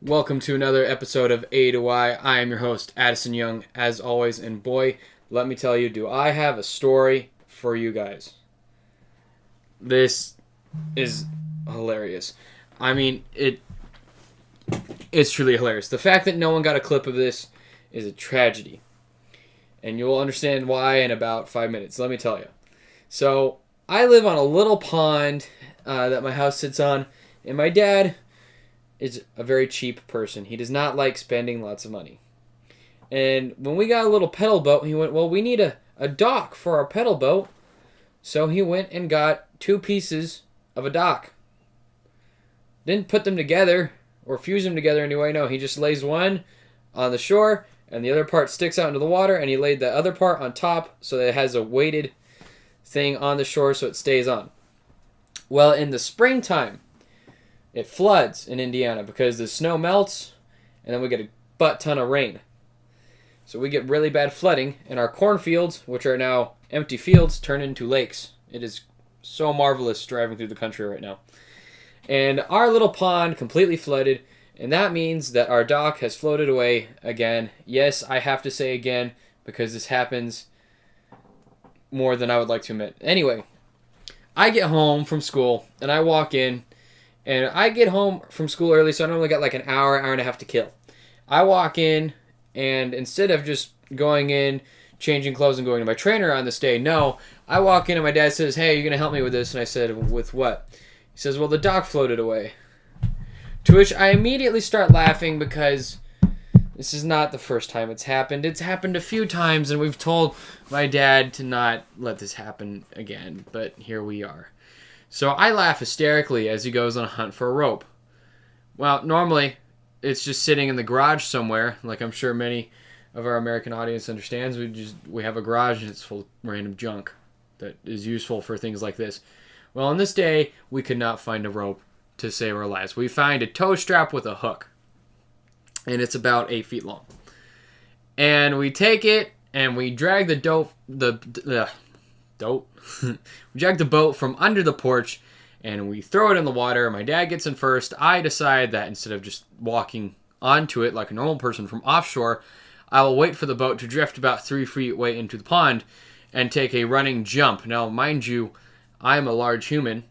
Welcome to another episode of A to Y. I am your host, Addison Young, as always, and boy, let me tell you, do I have a story for you guys. This is hilarious. I mean, it's truly hilarious. The fact that no one got a clip of this is a tragedy. And you'll understand why in about 5 minutes. Let me tell you. So, I live on a little pond that my house sits on, and my dad is a very cheap person. He does not like spending lots of money. And when we got a little pedal boat, he went, well, we need a dock for our pedal boat. So he went and got 2 pieces of a dock. Didn't put them together or fuse them together anyway. No, he just lays one on the shore and the other part sticks out into the water, and he laid the other part on top so that it has a weighted thing on the shore so it stays on. Well, in the springtime, it floods in Indiana because the snow melts and then we get a butt ton of rain. So we get really bad flooding, and our cornfields, which are now empty fields, turn into lakes. It is so marvelous driving through the country right now. And our little pond completely flooded, and that means that our dock has floated away again. Yes, I have to say again because this happens more than I would like to admit. Anyway, I get home from school and I walk in. And I get home from school early, so I normally got like an hour and a half to kill. I walk in, and instead of just going in, changing clothes, and going to my trainer on this day, no, I walk in and my dad says, hey, you're going to help me with this? And I said, with what? He says, well, the dock floated away. To which I immediately start laughing because this is not the first time it's happened. It's happened a few times, and we've told my dad to not let this happen again, but here we are. So I laugh hysterically as he goes on a hunt for a rope. Well, normally it's just sitting in the garage somewhere, like I'm sure many of our American audience understands. We have a garage and it's full of random junk that is useful for things like this. Well, on this day, we could not find a rope to save our lives. We find a tow strap with a hook, and it's about 8 feet long. And we take it and we drag we drag the boat from under the porch and we throw it in the water. My dad gets in first. I decide that instead of just walking onto it like a normal person from offshore, I will wait for the boat to drift about 3 feet away into the pond and take a running jump. Now, mind you, I am a large human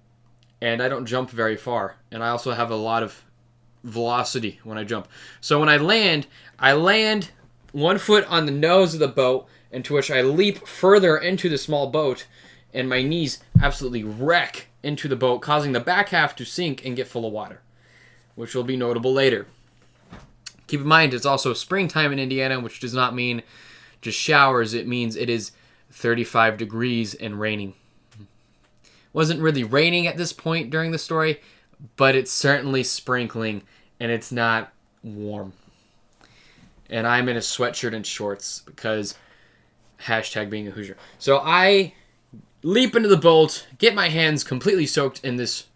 and I don't jump very far. And I also have a lot of velocity when I jump. So when I land 1 foot on the nose of the boat, and to which I leap further into the small boat, and my knees absolutely wreck into the boat, causing the back half to sink and get full of water, which will be notable later. Keep in mind, it's also springtime in Indiana, which does not mean just showers. It means it is 35 degrees and raining. It wasn't really raining at this point during the story, but it's certainly sprinkling, and it's not warm. And I'm in a sweatshirt and shorts because hashtag being a Hoosier. So I leap into the boat, get my hands completely soaked in this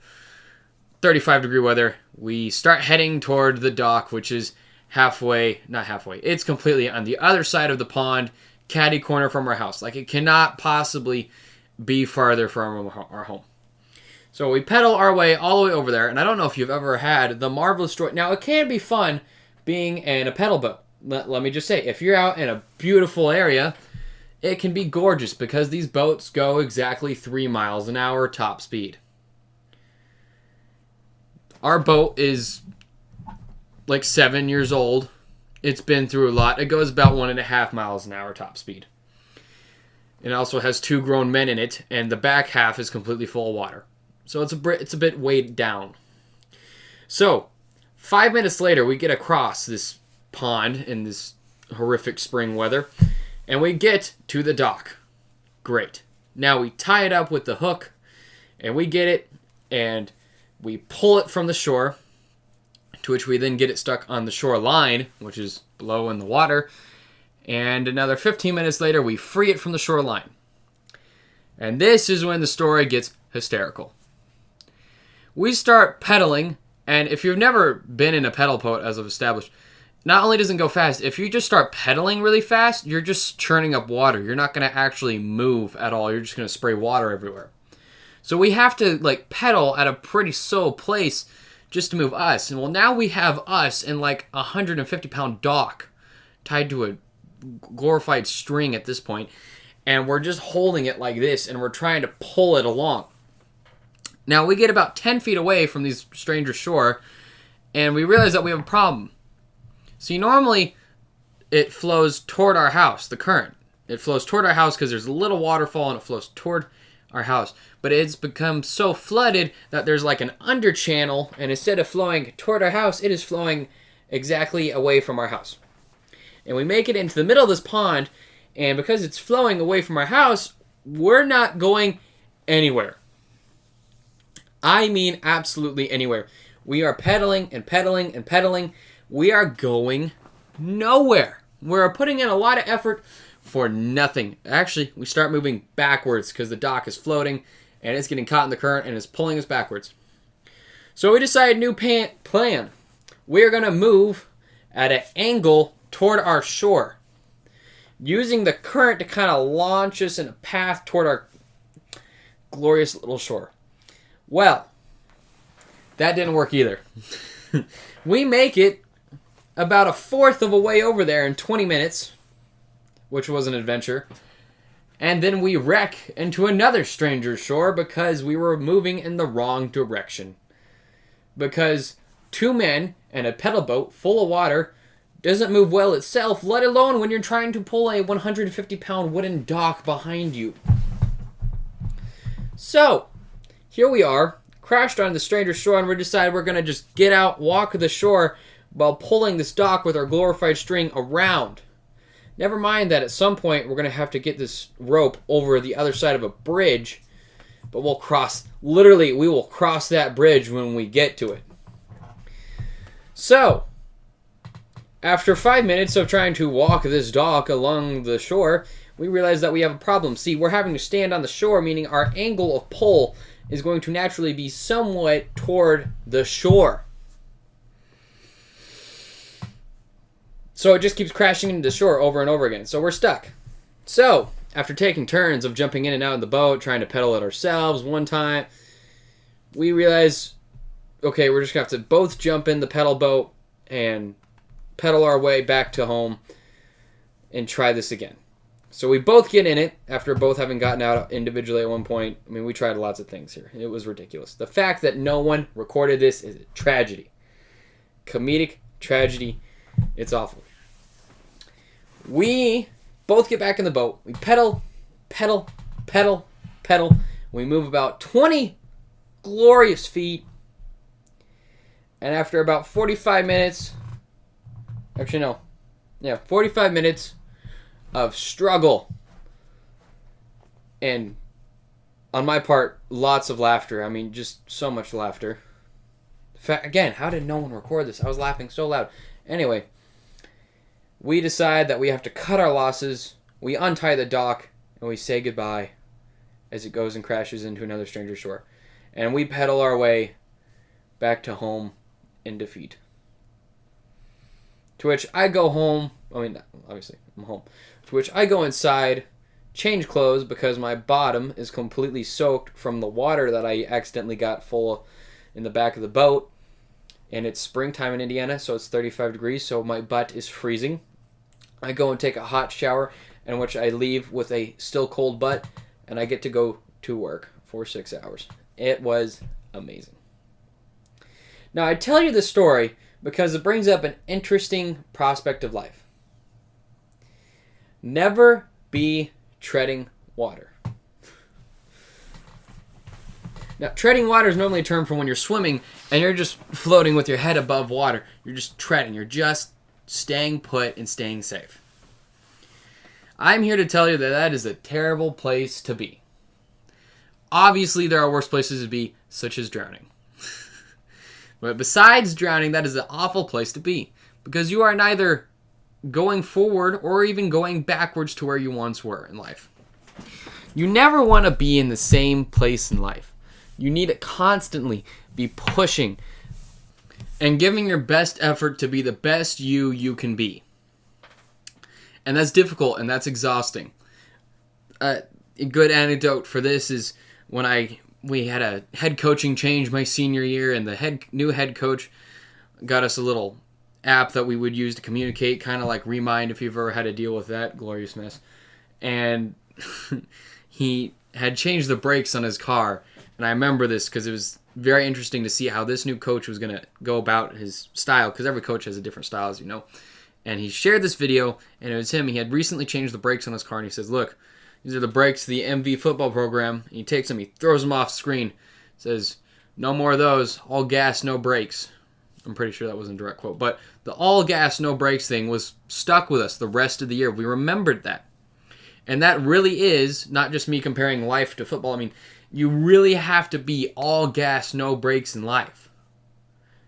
35 degree weather. We start heading toward the dock, which is not halfway. It's completely on the other side of the pond, catty corner from our house. Like, it cannot possibly be farther from our home. So we pedal our way all the way over there, and I don't know if you've ever had the marvelous joy. Now, it can be fun being in a pedal boat. Let me just say, if you're out in a beautiful area, it can be gorgeous because these boats go exactly 3 miles an hour top speed. Our boat is like 7 years old. It's been through a lot. It goes about 1.5 miles an hour top speed. It also has 2 grown men in it, and the back half is completely full of water. So it's a bit weighed down. So 5 minutes later, we get across this pond in this horrific spring weather, and we get to the dock. Great. Now we tie it up with the hook, and we get it, and we pull it from the shore, to which we then get it stuck on the shoreline, which is below in the water, and another 15 minutes later, we free it from the shoreline. And this is when the story gets hysterical. We start pedaling, and if you've never been in a pedal boat, as I've established, not only doesn't go fast, if you just start pedaling really fast, you're just churning up water. You're not going to actually move at all. You're just going to spray water everywhere. So we have to pedal at a pretty slow pace just to move us. And well, now we have us and like a 150-pound dock tied to a glorified string at this point, and we're just holding it like this, and we're trying to pull it along. Now, we get about 10 feet away from these strangers' shore, and we realize that we have a problem. See, normally, it flows toward our house, the current. It flows toward our house because there's a little waterfall, and it flows toward our house. But it's become so flooded that there's like an under channel, and instead of flowing toward our house, it is flowing exactly away from our house. And we make it into the middle of this pond, and because it's flowing away from our house, we're not going anywhere. I mean absolutely anywhere. We are pedaling and pedaling and pedaling. We are going nowhere. We're putting in a lot of effort for nothing. Actually, we start moving backwards because the dock is floating, and it's getting caught in the current, and it's pulling us backwards. So we decided new plan. We're going to move at an angle toward our shore, using the current to kind of launch us in a path toward our glorious little shore. Well, that didn't work either. We make it about a fourth of a way over there in 20 minutes, which was an adventure, and then we wreck into another stranger's shore because we were moving in the wrong direction. Because 2 men and a pedal boat full of water doesn't move well itself, let alone when you're trying to pull a 150-pound wooden dock behind you. So, here we are, crashed on the stranger's shore, and we decided we're going to just get out, walk the shore, while pulling this dock with our glorified string around. Never mind that at some point we're going to have to get this rope over the other side of a bridge, but we will cross that bridge when we get to it. So, after 5 minutes of trying to walk this dock along the shore, we realize that we have a problem. See, we're having to stand on the shore, meaning our angle of pull is going to naturally be somewhat toward the shore. So it just keeps crashing into the shore over and over again. So we're stuck. So, after taking turns of jumping in and out of the boat, trying to pedal it ourselves one time, we realize, okay, we're just going to have to both jump in the pedal boat and pedal our way back to home and try this again. So we both get in it after both having gotten out individually at one point. I mean, we tried lots of things here. It was ridiculous. The fact that no one recorded this is a tragedy. Comedic tragedy. It's awful. We both get back in the boat. We pedal, pedal, pedal, pedal. We move about 20 glorious feet. And after about 45 minutes... Actually, no. Yeah, 45 minutes of struggle. And on my part, lots of laughter. I mean, just so much laughter. Again, how did no one record this? I was laughing so loud. Anyway, we decide that we have to cut our losses. We untie the dock, and we say goodbye as it goes and crashes into another stranger's shore. And we pedal our way back to home in defeat. To which I go home. I mean, obviously, I'm home. To which I go inside, change clothes because my bottom is completely soaked from the water that I accidentally got full in the back of the boat. And it's springtime in Indiana, so it's 35 degrees, so my butt is freezing. I go and take a hot shower, in which I leave with a still cold butt, and I get to go to work for 6 hours. It was amazing. Now, I tell you this story because it brings up an interesting prospect of life. Never be treading water. Now, treading water is normally a term for when you're swimming and you're just floating with your head above water. You're just treading. You're just staying put and staying safe. I'm here to tell you that that is a terrible place to be. Obviously, there are worse places to be, such as drowning. But besides drowning, that is an awful place to be because you are neither going forward or even going backwards to where you once were in life. You never want to be in the same place in life. You need to constantly be pushing and giving your best effort to be the best you can be. And that's difficult and that's exhausting. A good anecdote for this is when I we had a head coaching change my senior year, and the new head coach got us a little app that we would use to communicate, kind of like Remind if you've ever had to deal with that glorious mess. And he had changed the brakes on his car, and I remember this because it was very interesting to see how this new coach was going to go about his style, because every coach has a different style, as you know. And he shared this video, and it was him. He had recently changed the brakes on his car, and he says, look, these are the brakes of the MV football program. And he takes them, he throws them off screen, says, no more of those, all gas, no brakes. I'm pretty sure that wasn't a direct quote, but the all gas, no brakes thing was stuck with us the rest of the year. We remembered that. And that really is not just me comparing life to football. I mean, you really have to be all gas, no brakes in life.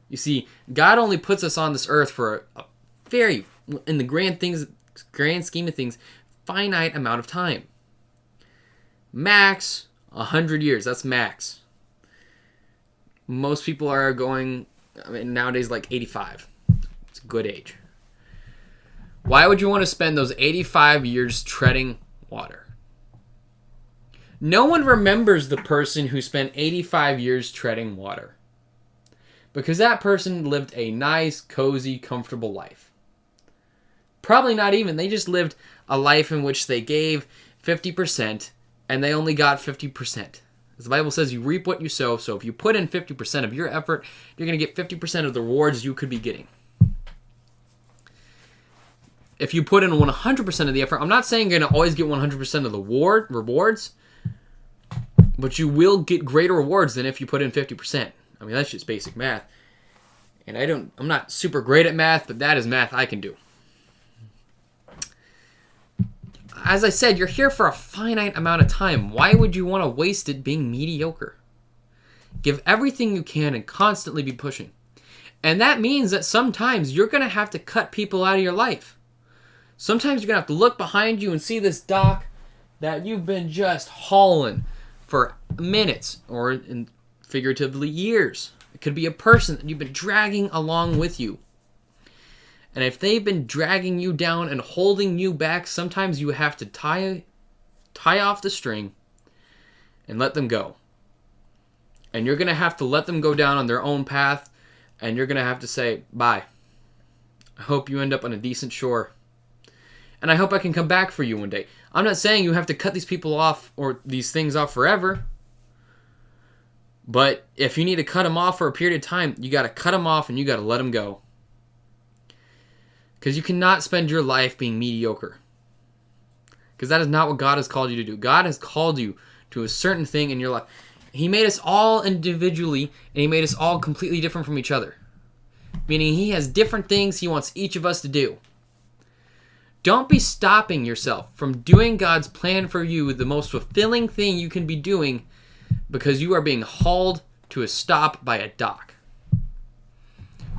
You see, God only puts us on this earth for a very, in the grand scheme of things, finite amount of time. Max, 100 years. That's max. Most people are going, nowadays, like 85. It's a good age. Why would you want to spend those 85 years treading water? No one remembers the person who spent 85 years treading water, because that person lived a nice, cozy, comfortable life. Probably not even. They just lived a life in which they gave 50% and they only got 50%. As the Bible says, you reap what you sow. So if you put in 50% of your effort, you're going to get 50% of the rewards you could be getting. If you put in 100% of the effort, I'm not saying you're going to always get 100% of the rewards, but you will get greater rewards than if you put in 50%. I mean, that's just basic math. And I'm not super great at math, but that is math I can do. As I said, you're here for a finite amount of time. Why would you want to waste it being mediocre? Give everything you can and constantly be pushing. And that means that sometimes you're going to have to cut people out of your life. Sometimes you're going to have to look behind you and see this dock that you've been just hauling for minutes, or figuratively years. It could be a person that you've been dragging along with you. And if they've been dragging you down and holding you back, sometimes you have to tie off the string and let them go. And you're going to have to let them go down on their own path, and you're going to have to say, bye. I hope you end up on a decent shore. And I hope I can come back for you one day. I'm not saying you have to cut these people off or these things off forever. But if you need to cut them off for a period of time, you got to cut them off and you got to let them go. Because you cannot spend your life being mediocre. Because that is not what God has called you to do. God has called you to a certain thing in your life. He made us all individually, and He made us all completely different from each other. Meaning He has different things He wants each of us to do. Don't be stopping yourself from doing God's plan for you, the most fulfilling thing you can be doing, because you are being hauled to a stop by a dock.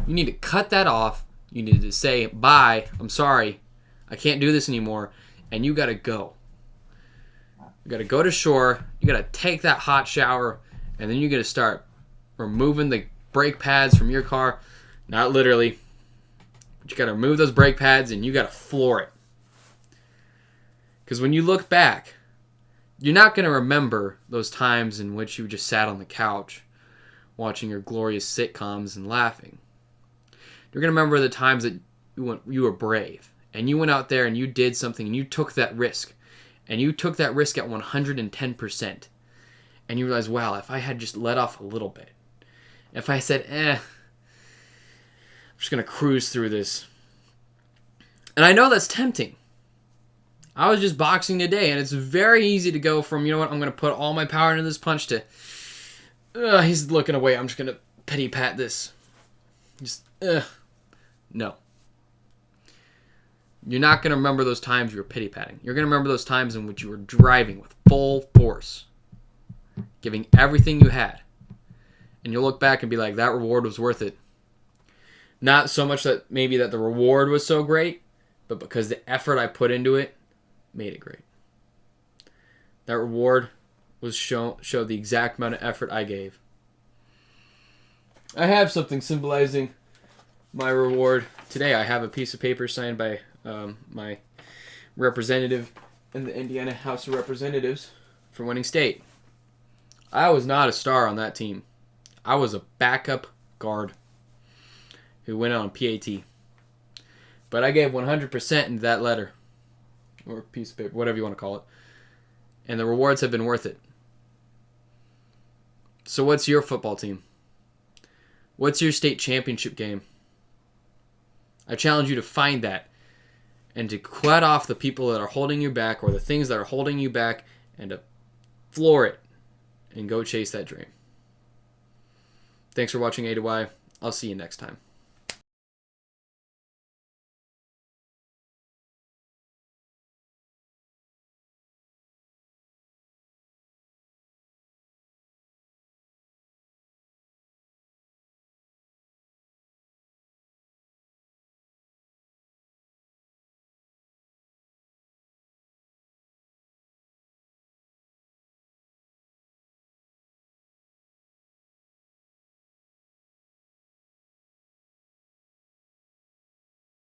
You need to cut that off. You need to say, bye, I'm sorry, I can't do this anymore, and you got to go. You got to go to shore, you got to take that hot shower, and then you got to start removing the brake pads from your car. Not literally, but you got to remove those brake pads and you got to floor it. Because when you look back, you're not going to remember those times in which you just sat on the couch watching your glorious sitcoms and laughing. You're going to remember the times that you were brave, and you went out there and you did something, and you took that risk, and you took that risk at 110%, and you realize, wow, if I had just let off a little bit, if I said, I'm just going to cruise through this. And I know that's tempting. I was just boxing today, and it's very easy to go from, you know what, I'm going to put all my power into this punch to, he's looking away, I'm just going to pity pat this. No. You're not going to remember those times you were pity patting. You're going to remember those times in which you were driving with full force, giving everything you had. And you'll look back and be like, that reward was worth it. Not so much that maybe that the reward was so great, but because the effort I put into it made it great. That reward was showed the exact amount of effort I gave. I have something symbolizing my reward today. I have a piece of paper signed by my representative in the Indiana House of Representatives for winning state. I was not a star on that team. I was a backup guard who went on PAT. But I gave 100% into that letter. Or piece of paper, whatever you want to call it. And the rewards have been worth it. So what's your football team? What's your state championship game? I challenge you to find that and to cut off the people that are holding you back or the things that are holding you back and to floor it and go chase that dream. Thanks for watching A to Y. I'll see you next time.